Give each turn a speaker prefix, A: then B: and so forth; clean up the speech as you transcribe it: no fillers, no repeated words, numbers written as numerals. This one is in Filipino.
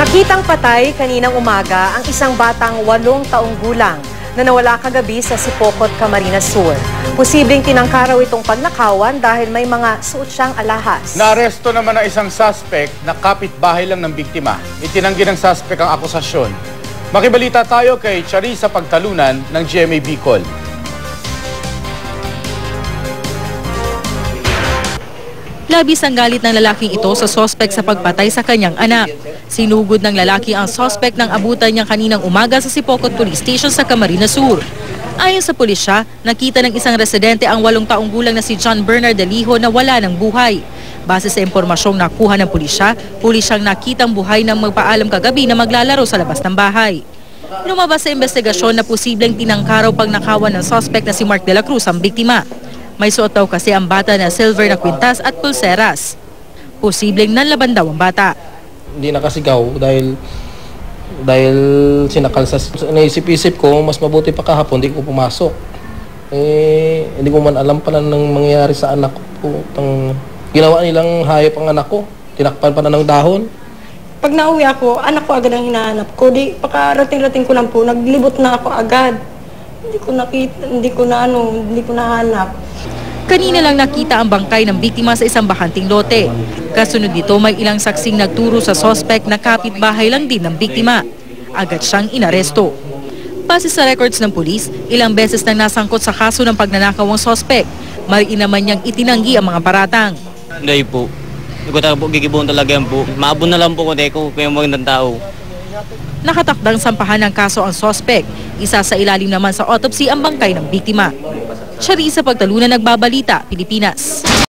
A: Nakitang patay kaninang umaga ang isang batang 8 taong gulang na nawala kagabi sa Sipocot, Camarines Sur. Posibleng tinangkaraw itong pagnakawan dahil may mga suot siyang alahas.
B: Naaresto naman ang isang suspect na kapitbahay lang ng biktima. Itinanggi ng suspect ang akusasyon. Makibalita tayo kay Charissa Pagtalunan ng GMA Bicol.
C: Labis ang galit ng lalaking ito sa sospek sa pagpatay sa kanyang anak. Sinugod ng lalaki ang sospek nang abutan niya kaninang umaga sa Sipocot Police Station sa Camarines Sur. Ayon sa pulisya, nakita ng isang residente ang 8 taong gulang na si John Bernard Daliho na wala ng buhay. Base sa impormasyong nakuha ng pulisya, pulisyang nakitang buhay nang magpaalam kagabi na maglalaro sa labas ng bahay. Lumabas sa investigasyon na posibleng tinangkaraw pagnakawan ng sospek na si Mark de la Cruz ang biktima. May suot daw kasi ang bata na silver na kwintas at pulseras. Posibleng nanlaban daw ang bata.
D: Hindi nakasigaw dahil sinakal sa naisip-isip ko, mas mabuti pa kahapon, hindi ko pumasok. Hindi ko man alam pala nang mangyayari sa anak ko. Ginawa nilang hayop ang anak ko. Tinakpan pa na ng dahon.
E: Pag nauwi ako, anak ko agad ang hinahanap ko. Di, pakarating-rating ko lang po, naglibot na ako agad. Hindi ko nakita, hindi ko nahanap.
C: Kanina lang nakita ang bangkay ng biktima sa isang bakanting lote. Kasunod nito, may ilang saksing nagturo sa sospek na kapitbahay lang din ng biktima. Agad siyang inaresto. Base sa records ng pulis, ilang beses nang nasangkot sa kaso ng pagnanakaw ang sospek. Mariin naman niyang itinanggi ang mga paratang.
F: Hindi po. Hindi ko talaga po gigibon talaga yan po. Maabon na lang po ko kung magandang tao.
C: Nakatakdang sampahan ng kaso ang sospek. Isa sa ilalim naman sa autopsy ang bangkay ng biktima. Charissa Pagtalunan, Nagbabalita, Pilipinas.